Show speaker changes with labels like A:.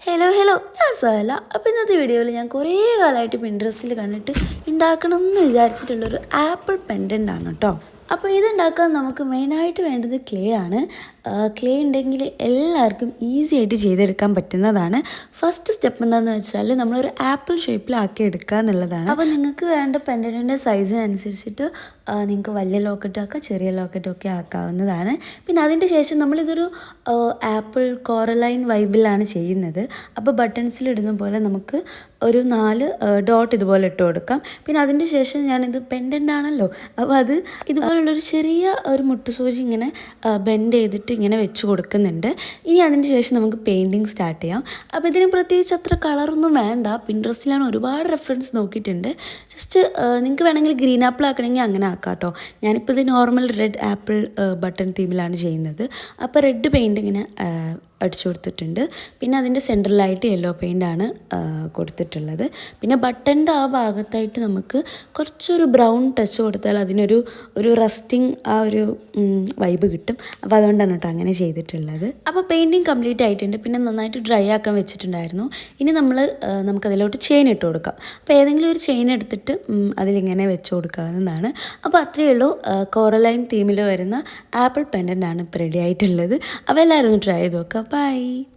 A: Hello ഞാൻ സഹല. അപ്പോൾ ഇന്നത്തെ വീഡിയോയിൽ ഞാൻ കുറേ കാലമായിട്ട് പിൻട്രസ്റ്റിൽ കണ്ടിട്ട് ഉണ്ടാക്കണം എന്ന് വിചാരിച്ചിട്ടുള്ളൊരു ആപ്പിൾ പെൻഡൻ്റ് ആണ് കേട്ടോ. അപ്പോൾ ഇതുണ്ടാക്കാൻ നമുക്ക് മെയിനായിട്ട് വേണ്ടത് ക്ലേ ആണ്. ക്ലേ ഉണ്ടെങ്കിൽ എല്ലാവർക്കും ഈസി ആയിട്ട് ചെയ്തെടുക്കാൻ പറ്റുന്നതാണ്. ഫസ്റ്റ് സ്റ്റെപ്പ് എന്താണെന്ന് വെച്ചാൽ നമ്മളൊരു ആപ്പിൾ ഷേപ്പിലാക്കി എടുക്കുക എന്നുള്ളതാണ്. അപ്പോൾ നിങ്ങൾക്ക് വേണ്ട പെൻഡൻറ്റിൻ്റെ സൈസിനനുസരിച്ചിട്ട് നിങ്ങൾക്ക് വലിയ ലോക്കറ്റും ആക്കാം, ചെറിയ ലോക്കറ്റും ഒക്കെ ആക്കാവുന്നതാണ്. പിന്നെ അതിൻ്റെ ശേഷം നമ്മളിതൊരു ആപ്പിൾ കോറലൈൻ വൈബിലാണ് ചെയ്യുന്നത്. അപ്പോൾ ബട്ടൺസിലിടുന്ന പോലെ നമുക്ക് ഒരു 4 ഡോട്ട് ഇതുപോലെ ഇട്ട് കൊടുക്കാം. പിന്നെ അതിൻ്റെ ശേഷം ഞാനിത് പെൻഡൻ്റ് ആണല്ലോ, അപ്പോൾ അത് ഇതുപോലുള്ളൊരു ചെറിയ ഒരു മുട്ടുസൂചി ഇങ്ങനെ ബെൻഡ് ചെയ്തിട്ട് ഇങ്ങനെ വെച്ച് കൊടുക്കുന്നുണ്ട്. ഇനി അതിൻ്റെ ശേഷം നമുക്ക് പെയിൻറ്റിങ് സ്റ്റാർട്ട് ചെയ്യാം. അപ്പോൾ ഇതിന് പ്രത്യേകിച്ച് അത്ര കളറൊന്നും വേണ്ട. പിൻട്രസ്റ്റിലാണ് ഒരുപാട് റെഫറൻസ് നോക്കിയിട്ടുണ്ട്. ജസ്റ്റ് നിങ്ങൾക്ക് വേണമെങ്കിൽ ഗ്രീൻ ആപ്പിൾ ആക്കണമെങ്കിൽ അങ്ങനെ ആക്കാം കേട്ടോ. ഞാനിപ്പോൾ ഇത് നോർമൽ റെഡ് ആപ്പിൾ ബട്ടൺ തീമിലാണ് ചെയ്യുന്നത്. അപ്പോൾ റെഡ് പെയിൻറ്റ് ഇങ്ങനെ അടിച്ചു കൊടുത്തിട്ടുണ്ട്. പിന്നെ അതിൻ്റെ സെൻട്രലായിട്ട് യെല്ലോ പെയിൻ്റാണ് കൊടുത്തിട്ടുള്ളത്. പിന്നെ ബട്ടൻ്റെ ആ ഭാഗത്തായിട്ട് നമുക്ക് കുറച്ചൊരു ബ്രൗൺ ടച്ച് കൊടുത്താൽ അതിനൊരു റസ്റ്റിംഗ് ആ ഒരു വൈബ് കിട്ടും. അപ്പോൾ അതുകൊണ്ടാണ് കേട്ടോ അങ്ങനെ ചെയ്തിട്ടുള്ളത്. അപ്പോൾ പെയിൻറ്റിങ് കംപ്ലീറ്റ് ആയിട്ടുണ്ട്. പിന്നെ നന്നായിട്ട് ഡ്രൈ ആക്കാൻ വെച്ചിട്ടുണ്ടായിരുന്നു. ഇനി നമുക്കതിലോട്ട് ചെയിൻ ഇട്ട് കൊടുക്കാം. അപ്പോൾ ഏതെങ്കിലും ഒരു ചെയിൻ എടുത്തിട്ട് അതിലിങ്ങനെ വെച്ച് കൊടുക്കാവുന്നതാണ്. അപ്പോൾ അത്രയേ ഉള്ളൂ. കോറലൈൻ തീമിൽ വരുന്ന ആപ്പിൾ പെൻഡൻ്റ് ആണ് ഇപ്പോൾ റെഡി ആയിട്ടുള്ളത്. അപ്പോൾ എല്ലാവരും ഒന്ന് ട്രൈ ചെയ്ത് നോക്കാം. Bye.